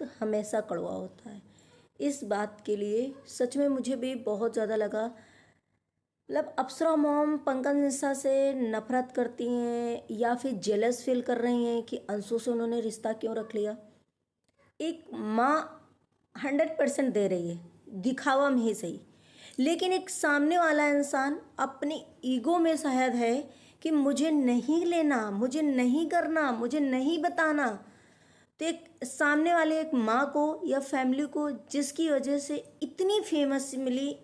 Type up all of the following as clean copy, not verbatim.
वक्त हमेशा कड़वा होता है। इस बात के लिए सच में मुझे भी बहुत ज़्यादा लगा, मतलब अप्सरा मॉम पंकज मिश्रा से नफरत करती हैं या फिर जेलस फील कर रही हैं कि अंशु से उन्होंने रिश्ता क्यों रख लिया। एक माँ 100% दे रही है, दिखावा में ही सही, लेकिन एक सामने वाला इंसान अपने ईगो में शायद है कि मुझे नहीं लेना, मुझे नहीं करना, मुझे नहीं बताना। तो एक सामने वाले एक माँ को या फैमिली को जिसकी वजह से इतनी फेमस मिली,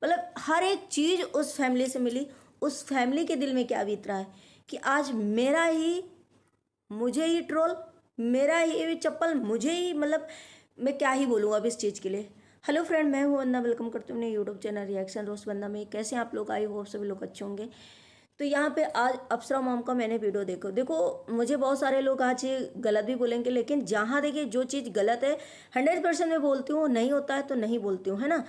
मतलब हर एक चीज़ उस फैमिली से मिली, उस फैमिली के दिल में क्या बीत रहा है कि आज मेरा ही, मुझे ही ट्रोल, मेरा ही चप्पल, मुझे ही, मतलब मैं क्या ही बोलूँ अब इस चीज़ के लिए। हेलो फ्रेंड, मैं हूँ वंदना, वेलकम करती हूँ अपने यूट्यूब चैनल रिएक्शन रोस्ट वंदना में। कैसे आप लोग, आई होप सभी लोग अच्छे होंगे। तो यहाँ पे आज अप्सरा मॉम का मैंने वीडियो देखो मुझे बहुत सारे लोग आज गलत भी बोलेंगे, लेकिन जहाँ देखिए जो चीज़ गलत है 100% मैं बोलती हूँ, नहीं होता है तो नहीं बोलती हूँ, है ना।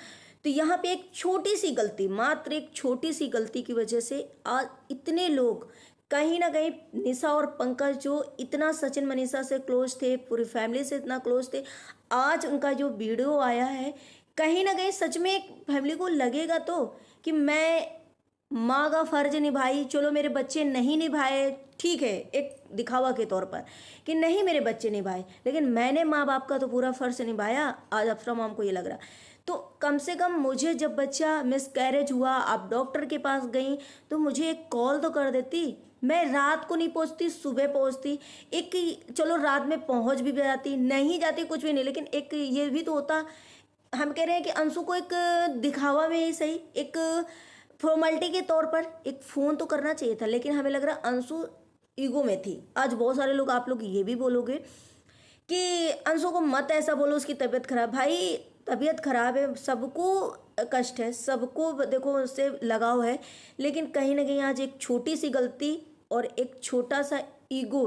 तो यहाँ पे एक छोटी सी गलती, मात्र एक छोटी सी गलती की वजह से आज इतने लोग, कहीं ना कहीं निशा और पंकज जो इतना सचिन मनीषा से क्लोज थे, पूरी फैमिली से इतना क्लोज थे, आज उनका जो वीडियो आया है, कहीं ना कहीं सच में एक फैमिली को लगेगा तो कि मैं माँ का फर्ज निभाई, चलो मेरे बच्चे नहीं निभाए, ठीक है, एक दिखावा के तौर पर कि नहीं मेरे बच्चे निभाए, लेकिन मैंने माँ बाप का तो पूरा फर्ज निभाया। आज अप्सरा मॉम को ये लग रहा, तो कम से कम मुझे जब बच्चा मिसकैरेज हुआ, आप डॉक्टर के पास गई तो मुझे एक कॉल तो कर देती। मैं रात को नहीं पहुंचती, सुबह पहुंचती, एक चलो रात में पहुंच भी जाती, नहीं जाती कुछ भी नहीं, लेकिन एक ये भी तो होता। हम कह रहे हैं कि अंशु को एक दिखावा में ही सही, एक फॉर्मेलिटी के तौर पर एक फ़ोन तो करना चाहिए था, लेकिन हमें लग रहा अंशु ईगो में थी। आज बहुत सारे लोग, आप लोग ये भी बोलोगे कि अंशु को मत ऐसा बोलो, उसकी तबीयत खराब। भाई तबीयत खराब है, सबको कष्ट है, सबको देखो उससे लगाव है, लेकिन कहीं ना कहीं आज एक छोटी सी गलती और एक छोटा सा ईगो,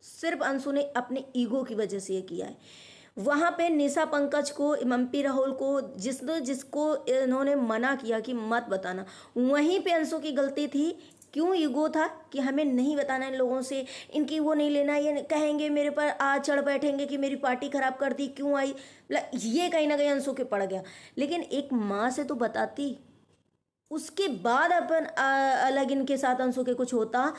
सिर्फ अंशु ने अपने ईगो की वजह से ये किया है। वहाँ पे निशा पंकज को, मम्पी राहुल को, जिसको इन्होंने मना किया कि मत बताना, वहीं पे अंशु की गलती थी। क्यों ईगो था कि हमें नहीं बताना इन लोगों से, इनकी वो नहीं लेना, ये कहेंगे मेरे पर आ चढ़ बैठेंगे कि मेरी पार्टी खराब कर दी, क्यों आई, मतलब ये कहीं ना कहीं अंशु के पड़ गया। लेकिन एक माँ से तो बताती, उसके बाद अपन अलग इनके साथ अंशु के कुछ होता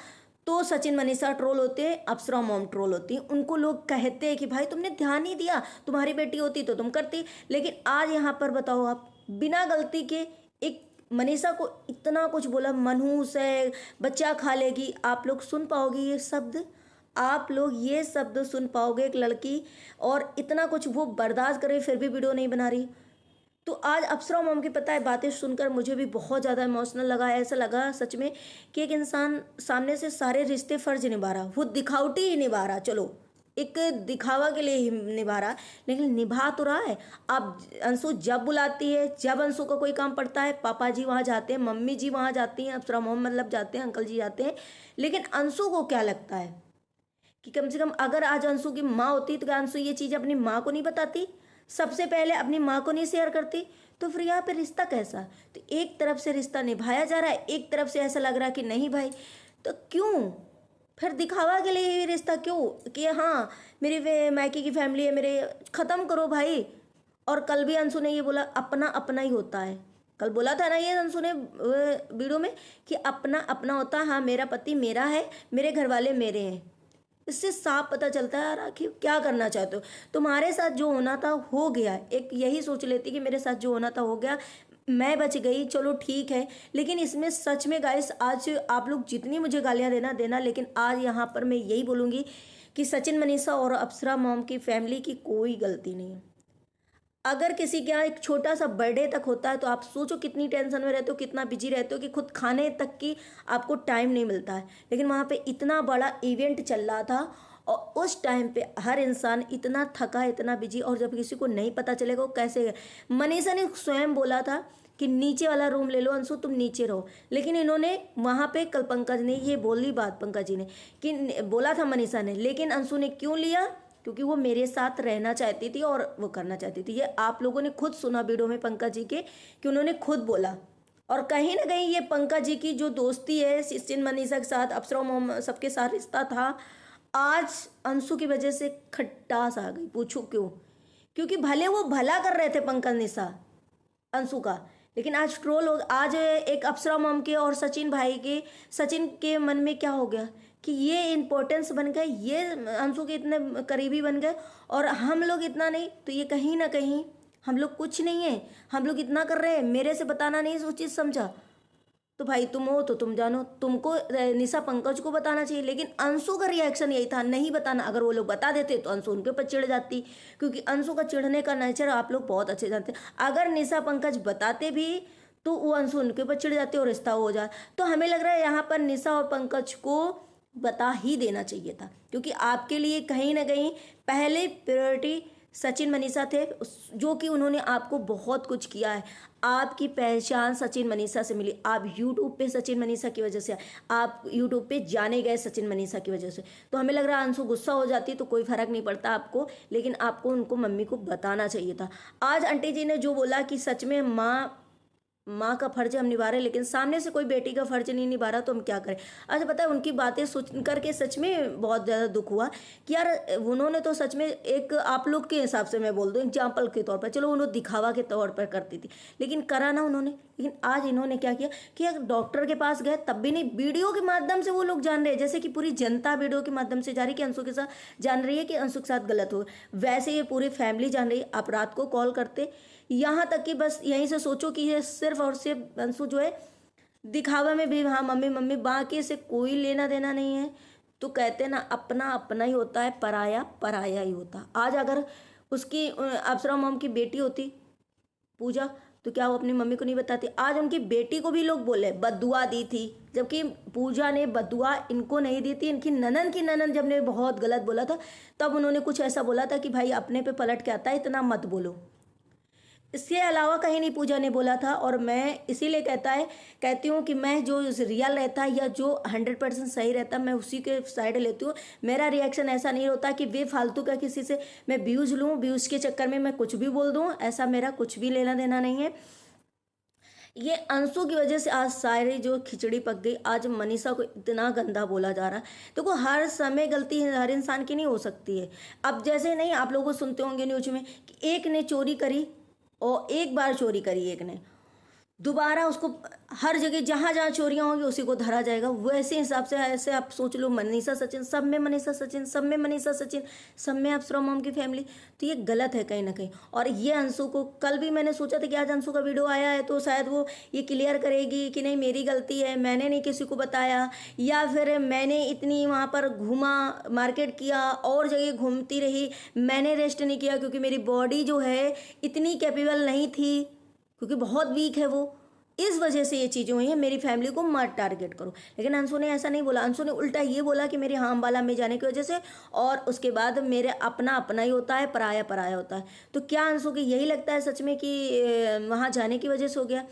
तो सचिन मनीषा ट्रोल होते, अप्सरा मॉम ट्रोल होती, उनको लोग कहते हैं कि भाई तुमने ध्यान नहीं दिया, तुम्हारी बेटी होती तो तुम करती। लेकिन आज यहाँ पर बताओ, आप बिना गलती के एक मनीषा को इतना कुछ बोला, मनहूस है, बच्चा खा लेगी। आप लोग सुन पाओगे ये शब्द, आप लोग ये शब्द सुन पाओगे एक लड़की, और इतना कुछ वो बर्दाश्त करे फिर भी वीडियो नहीं बना रही। तो आज अप्सरा मॉम की पता है बातें सुनकर मुझे भी बहुत ज़्यादा इमोशनल लगा। ऐसा लगा सच में कि एक इंसान सामने से सारे रिश्ते फर्ज निभा रहा, वो दिखावटी ही निभा रहा, चलो एक दिखावा के लिए ही निभा रहा, लेकिन निभा तो रहा है। अब अंशु जब बुलाती है, जब अंशु का कोई काम पड़ता है, पापा जी वहाँ जाते हैं, मम्मी जी वहाँ जाती हैं, अप्सरा मॉम मतलब जाते हैं, अंकल जी जाते हैं, लेकिन अंशु को क्या लगता है कि कम से कम अगर आज अंशु की माँ होती तो क्या अंशु ये चीज़ अपनी माँ को नहीं बताती, सबसे पहले अपनी माँ को नहीं शेयर करती? तो फिर यहाँ पे रिश्ता कैसा? तो एक तरफ से रिश्ता निभाया जा रहा है, एक तरफ से ऐसा लग रहा है कि नहीं भाई, तो क्यों फिर दिखावा के लिए ये रिश्ता क्यों कि हाँ मेरी मायके की फैमिली है मेरे, ख़त्म करो भाई। और कल भी अंशु ने ये बोला अपना अपना ही होता है, कल बोला था ना ये अंशु ने वीडियो में कि अपना अपना होता है, हाँ मेरा पति मेरा है, मेरे घर वाले मेरे हैं। इससे साफ पता चलता है यार आखिर क्या करना चाहते हो। तुम्हारे साथ जो होना था हो गया, एक यही सोच लेती कि मेरे साथ जो होना था हो गया, मैं बच गई, चलो ठीक है। लेकिन इसमें सच में गाइस, आज आप लोग जितनी मुझे गालियां देना देना, लेकिन आज यहाँ पर मैं यही बोलूँगी कि सचिन मनीषा और अप्सरा मॉम की फैमिली की कोई गलती नहीं है। अगर किसी के यहाँ एक छोटा सा बर्थडे तक होता है तो आप सोचो कितनी टेंशन में रहते हो, कितना बिजी रहते हो कि खुद खाने तक की आपको टाइम नहीं मिलता है। लेकिन वहाँ पे इतना बड़ा इवेंट चल रहा था और उस टाइम पे हर इंसान इतना थका, इतना बिजी, और जब किसी को नहीं पता चलेगा वो कैसे। मनीषा ने स्वयं बोला था कि नीचे वाला रूम ले लो अंशु, तुम नीचे रहो, लेकिन इन्होंने वहाँ पे कल पंकज ने ये बोली बात, पंकज जी ने कि बोला था मनीषा ने, लेकिन अंशु ने क्यों लिया? क्योंकि वो मेरे साथ रहना चाहती थी और वो करना चाहती थी। ये आप लोगों ने खुद सुना वीडियो में पंकज जी के कि उन्होंने खुद बोला। और कहीं ना कहीं ये पंकज जी की जो दोस्ती है सचिन मनीषा के साथ, अप्सरा मॉम सबके साथ रिश्ता था, आज अंशु की वजह से खटास आ गई। पूछो क्यों? क्योंकि भले वो भला कर रहे थे पंकज निशा अंशु का, लेकिन आज ट्रोल हो। आज एक अप्सरा मॉम के और सचिन भाई के, सचिन के मन में क्या हो गया कि ये इम्पोर्टेंस बन गए, ये अंशु के इतने करीबी बन गए और हम लोग इतना नहीं। तो ये कहीं ना कहीं हम लोग कुछ नहीं है, हम लोग इतना कर रहे हैं, मेरे से बताना नहीं वो चीज़ समझा। तो भाई तुम हो तो तुम जानो, तुमको निशा पंकज को बताना चाहिए, लेकिन अंशु का रिएक्शन यही था, नहीं बताना। अगर वो लोग बता देते तो अंशु उनके ऊपर चिढ़ जाती, क्योंकि अंशु का चिढ़ने का नेचर आप लोग बहुत अच्छे जानते हैं। अगर निशा पंकज बताते भी तो वो अंशु उनके ऊपर चिढ़ जाते और रिश्ता हो जाए। तो हमें लग रहा है यहाँ पर निशा और पंकज को बता ही देना चाहिए था, क्योंकि आपके लिए कहीं ना कहीं पहले प्रायोरिटी सचिन मनीषा थे, जो कि उन्होंने आपको बहुत कुछ किया है। आपकी पहचान सचिन मनीषा से मिली, आप यूट्यूब पे सचिन मनीषा की वजह से, आप यूट्यूब पे जाने गए सचिन मनीषा की वजह से। तो हमें लग रहा है अंशु गुस्सा हो जाती तो कोई फर्क नहीं पड़ता आपको, लेकिन आपको उनको मम्मी को बताना चाहिए था। आज आंटी जी ने जो बोला कि सच में माँ का फर्ज हम निभा रहे हैं, लेकिन सामने से कोई बेटी का फर्ज नहीं निभा रहा तो हम क्या करें। अच्छा पता है, उनकी बातें सुन करके सच में बहुत ज़्यादा दुख हुआ कि यार उन्होंने तो सच में एक, आप लोग के हिसाब से मैं बोल दूँ एग्जाम्पल के तौर पर, चलो उन्होंने दिखावा के तौर पर करती थी, लेकिन करा ना उन्होंने। लेकिन आज इन्होंने क्या किया कि अगर डॉक्टर के पास गए तब भी नहीं, वीडियो के माध्यम से वो लोग जान रहे हैं, जैसे कि पूरी जनता वीडियो के माध्यम से जा रही है कि अंशु के साथ जान रही है कि अंशु के साथ गलत हो, वैसे ये पूरी फैमिली जान रही है। आप रात को कॉल करते, यहाँ तक कि बस यहीं से सोचो कि ये सिर्फ और सिर्फ अंशु जो है दिखावा में भी, हाँ मम्मी मम्मी, बाकी से कोई लेना देना नहीं है। तो कहते ना, अपना अपना ही होता है, पराया पराया ही होता। आज अगर उसकी अप्सरा मॉम की बेटी होती पूजा, तो क्या वो अपनी मम्मी को नहीं बताती? आज उनकी बेटी को भी लोग बोले बद्दुआ दी थी, जबकि पूजा ने बद्दुआ इनको नहीं दी थी। इनकी ननन की ननन जब ने बहुत गलत बोला था, तब उन्होंने कुछ ऐसा बोला था कि भाई अपने पे पलट के आता है, इतना मत बोलो। इसके अलावा कहीं नहीं पूजा ने बोला था। और मैं इसीलिए कहती हूँ कि मैं जो रियल रहता है या जो 100% सही रहता है, मैं उसी के साइड लेती हूँ। मेरा रिएक्शन ऐसा नहीं होता कि बेफालतू का किसी से मैं व्यूज़ लूँ, व्यूज़ के चक्कर में मैं कुछ भी बोल दूँ, ऐसा मेरा कुछ भी लेना देना नहीं है। ये अंशु की वजह से आज सारी जो खिचड़ी पक गई। आज मनीषा को इतना गंदा बोला जा रहा है। देखो हर समय गलती हर इंसान की नहीं हो सकती है। अब जैसे नहीं, आप लोगों को सुनते होंगे न्यूज में कि एक ने चोरी करी और एक बार चोरी करी, एक ने दोबारा उसको, हर जगह जहाँ जहाँ चोरियाँ होंगी उसी को धरा जाएगा। वैसे हिसाब से ऐसे आप सोच लो, मनीषा सचिन, सब में मनीषा सचिन, सब में मनीषा सचिन, सब में अप्सरा मॉम की फैमिली। तो ये गलत है कहीं ना कहीं। और ये अंशु को, कल भी मैंने सोचा था कि आज अंशु का वीडियो आया है तो शायद वो ये क्लियर करेगी कि नहीं मेरी गलती है, मैंने नहीं किसी को बताया, या फिर मैंने इतनी वहाँ पर घूमा, मार्केट किया और जगह घूमती रही, मैंने रेस्ट नहीं किया क्योंकि मेरी बॉडी जो है इतनी कैपेबल नहीं थी, क्योंकि बहुत वीक है वो, इस वजह से ये चीज़ें हुई हैं, मेरी फैमिली को मत टारगेट करो। लेकिन अंशु ने ऐसा नहीं बोला। अंशु ने उल्टा ये बोला कि मेरे हामवाला में जाने की वजह से, और उसके बाद मेरे अपना अपना ही होता है, पराया पराया होता है। तो क्या अंशु की यही लगता है सच में कि वहाँ जाने की वजह से हो गया?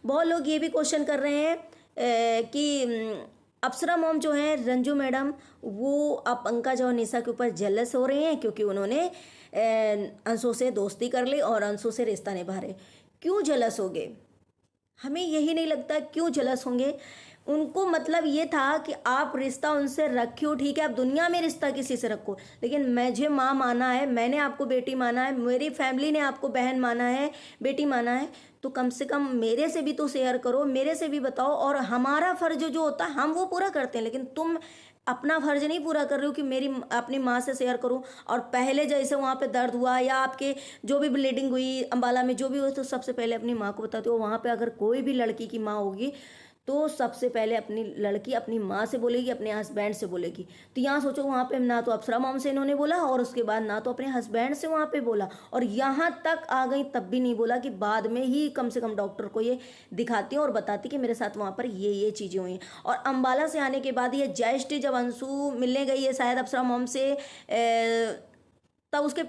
बहुत लोग ये भी क्वेश्चन कर रहे हैं कि अप्सरा मॉम जो है रंजू मैडम, वो अब पंकज और निशा के ऊपर जेलस हो रहे हैं क्योंकि उन्होंने अंशु से दोस्ती कर ली और अंशु से रिश्ता निभा रहे। क्यों जेलस हो गए? हमें यही नहीं लगता क्यों जेलस होंगे। उनको मतलब ये था कि आप रिश्ता उनसे रखियो, ठीक है, आप दुनिया में रिश्ता किसी से रखो, लेकिन मुझे माँ माना है, मैंने आपको बेटी माना है, मेरी फैमिली ने आपको बहन माना है, बेटी माना है, तो कम से कम मेरे से भी तो शेयर करो, मेरे से भी बताओ। और हमारा फर्ज जो होता है हम वो पूरा करते हैं, लेकिन तुम अपना फर्ज नहीं पूरा कर रहे हो कि मेरी अपनी माँ से शेयर करूं। और पहले जैसे वहाँ पे दर्द हुआ या आपके जो भी ब्लीडिंग हुई अम्बाला में जो भी हुआ, तो सबसे पहले अपनी माँ को बताते हो। वहाँ पे अगर कोई भी लड़की की माँ होगी तो सबसे पहले अपनी लड़की अपनी माँ से बोलेगी, अपने हस्बैंड से बोलेगी। तो यहाँ सोचो, वहाँ पे ना तो अप्सरा मॉम से इन्होंने बोला और उसके बाद ना तो अपने हस्बैंड से वहाँ पे बोला, और यहाँ तक आ गई तब भी नहीं बोला कि बाद में ही कम से कम डॉक्टर को ये दिखाती और बताती कि मेरे साथ वहाँ पर ये चीज़ें हुई। और अम्बाला से आने के बाद ये जस्ट जब अंशु मिलने गई है शायद अप्सरा मॉम से, तब उसके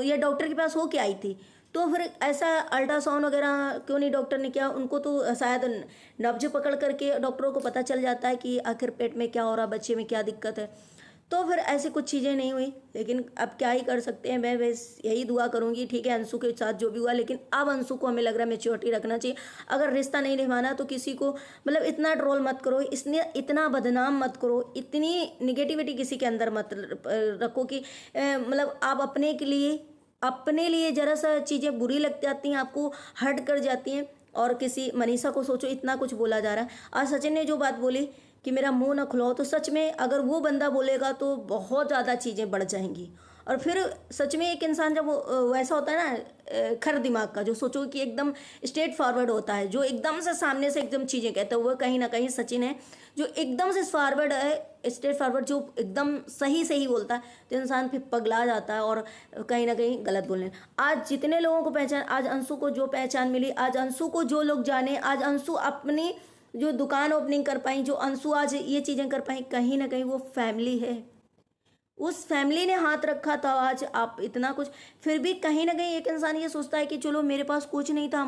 ये डॉक्टर के पास हो के आई थी। तो फिर ऐसा अल्ट्रासाउंड वगैरह क्यों नहीं डॉक्टर ने किया? उनको तो शायद नब्ज पकड़ करके डॉक्टरों को पता चल जाता है कि आखिर पेट में क्या हो रहा, बच्चे में क्या दिक्कत है। तो फिर ऐसी कुछ चीज़ें नहीं हुई, लेकिन अब क्या ही कर सकते हैं। मैं बस यही दुआ करूँगी, ठीक है, अंशु के साथ जो भी हुआ, लेकिन अब अंशु को हमें लग रहा है मैच्योरिटी रखना चाहिए। अगर रिश्ता नहीं निभाना तो किसी को मतलब इतना ट्रोल मत करो, इसने इतना बदनाम मत करो, इतनी निगेटिविटी किसी के अंदर मत रखो कि मतलब आप अपने लिए ज़रा सा चीज़ें बुरी लग जाती हैं, आपको हर्ट कर जाती हैं। और किसी मनीषा को सोचो, इतना कुछ बोला जा रहा है। आज सचिन ने जो बात बोली कि मेरा मुंह ना खुलाओ, तो सच में अगर वो बंदा बोलेगा तो बहुत ज़्यादा चीज़ें बढ़ जाएंगी। और फिर सच में एक इंसान जब वैसा होता है ना, खर दिमाग का, जो सोचो कि एकदम स्ट्रेट फॉरवर्ड होता है, जो एकदम से सामने से एकदम चीज़ें कहता है, वो कहीं ना कहीं सचिन है, जो एकदम से फॉरवर्ड है, स्ट्रेट फॉरवर्ड, जो एकदम सही सही बोलता है, तो इंसान फिर पगला जाता है और कहीं ना कहीं गलत बोलने। आज जितने लोगों को पहचान, आज अंशु को जो पहचान मिली, आज अंशु को जो लोग जाने, आज अंशु अपनी जो दुकान ओपनिंग कर पाई, जो अंशु आज ये चीज़ें कर पाई, कहीं ना कहीं वो फैमिली है। उस फैमिली ने हाथ रखा था, आज आप इतना कुछ। फिर भी कहीं ना कहीं एक इंसान ये सोचता है कि चलो मेरे पास कुछ नहीं था,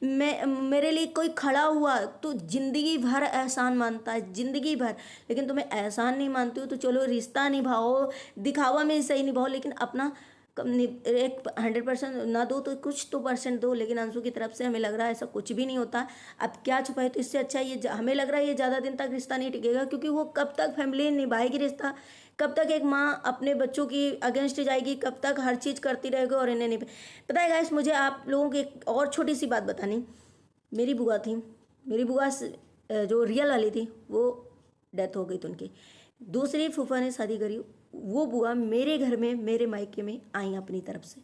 मेरे लिए कोई खड़ा हुआ, तो ज़िंदगी भर एहसान मानता है, ज़िंदगी भर। लेकिन तुम्हें एहसान नहीं मानती हो तो चलो रिश्ता निभाओ, दिखावा में सही निभाओ, लेकिन अपना एक 100% ना दो तो कुछ तो परसेंट दो। लेकिन अंशु की तरफ से हमें लग रहा है ऐसा कुछ भी नहीं होता। अब क्या छुपाए, तो इससे अच्छा ये हमें लग रहा है ये ज़्यादा दिन तक रिश्ता नहीं टिकेगा, क्योंकि वो कब तक फैमिली निभाएगी रिश्ता, कब तक एक माँ अपने बच्चों की अगेंस्ट जाएगी, कब तक हर चीज़ करती रहेगी और इन्हें नहीं पता है। गाइस, मुझे आप लोगों की एक और छोटी सी बात बतानी। मेरी बुआ थी, मेरी बुआ जो रियल वाली थी वो डेथ हो गई थी उनकी। दूसरी फूफा ने शादी करी, वो बुआ मेरे घर में, मेरे मायके में आई अपनी तरफ से।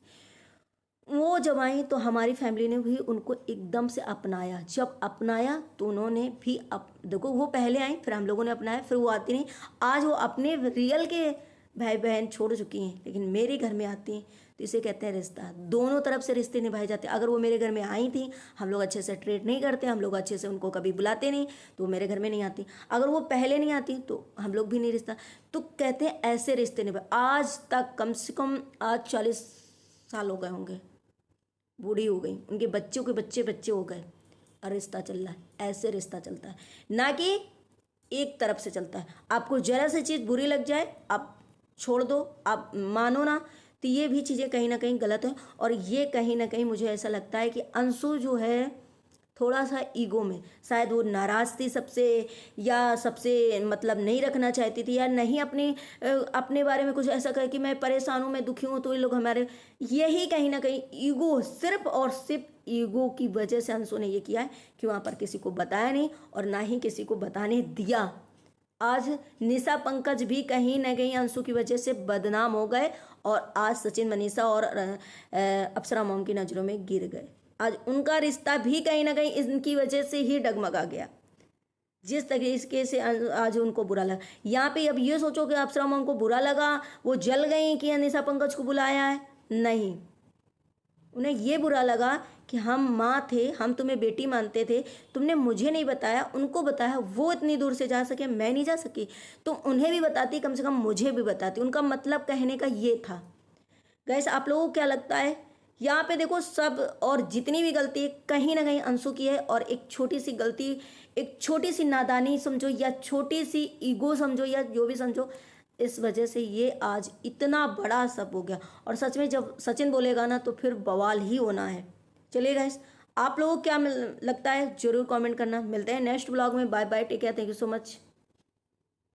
वो जब आई तो हमारी फैमिली ने भी उनको एकदम से अपनाया। जब अपनाया तो उन्होंने भी देखो, वो पहले आई, फिर हम लोगों ने अपनाया, फिर वो आती नहीं। आज वो अपने रियल के भाई बहन छोड़ चुकी हैं, लेकिन मेरे घर में आती हैं, तो इसे कहते हैं रिश्ता। दोनों तरफ से रिश्ते निभाए जाते हैं। अगर वो मेरे घर में आई थी, हम लोग अच्छे से ट्रीट नहीं करते, हम लोग अच्छे से उनको कभी बुलाते नहीं, तो मेरे घर में नहीं आती। अगर वो पहले नहीं आती तो हम लोग भी नहीं रिश्ता। तो कहते हैं ऐसे रिश्ते निभाए। आज तक कम से कम आज 40 साल हो गए होंगे, बूढ़ी हो गई, उनके बच्चों के बच्चे बच्चे हो गए, और रिश्ता चल रहा है। ऐसे रिश्ता चलता है, ना कि एक तरफ से चलता है। आपको जरा सी चीज़ बुरी लग जाए, आप छोड़ दो, आप मानो ना, तो ये भी चीज़ें कहीं ना कहीं गलत है। और ये कहीं ना कहीं मुझे ऐसा लगता है कि अंशु जो है थोड़ा सा ईगो में, शायद वो नाराज़ थी सबसे, या सबसे मतलब नहीं रखना चाहती थी, या नहीं अपने बारे में कुछ ऐसा कहे कि मैं परेशान हूँ, मैं दुखी हूँ, तो ये लोग हमारे, यही कहीं ना कहीं ईगो, सिर्फ और सिर्फ ईगो की वजह से अंशु ने ये किया है कि वहाँ पर किसी को बताया नहीं और ना ही किसी को बताने दिया। आज निशा पंकज भी कहीं ना कहीं अंशु की वजह से बदनाम हो गए, और आज सचिन, मनीषा और अप्सरा मॉम की नज़रों में गिर गए। आज उनका रिश्ता भी कहीं ना कहीं इनकी वजह से ही डगमगा गया। जिस तरीके से आज उनको बुरा लगा, यहाँ पे अब ये सोचो कि अप्सरा मॉम को बुरा लगा, वो जल गई कि निशा पंकज को बुलाया है, नहीं। उन्हें ये बुरा लगा कि हम माँ थे, हम तुम्हें बेटी मानते थे, तुमने मुझे नहीं बताया, उनको बताया, वो इतनी दूर से जा सके, मैं नहीं जा सकी, तो उन्हें भी बताती, कम से कम मुझे भी बताती। उनका मतलब कहने का ये था। गैस, आप लोगों को क्या लगता है? यहाँ पे देखो, सब और जितनी भी गलती कहीं ना कहीं अंशु की है, और एक छोटी सी गलती, एक छोटी सी नादानी समझो, या छोटी सी ईगो समझो, या जो भी समझो, इस वजह से ये आज इतना बड़ा सब हो गया। और सच में जब सचिन बोलेगा ना तो फिर बवाल ही होना है। चलिए गाइस, आप लोगों को क्या लगता है जरूर कमेंट करना। मिलते हैं नेक्स्ट ब्लॉग में। Bye bye, take care, thank you so much.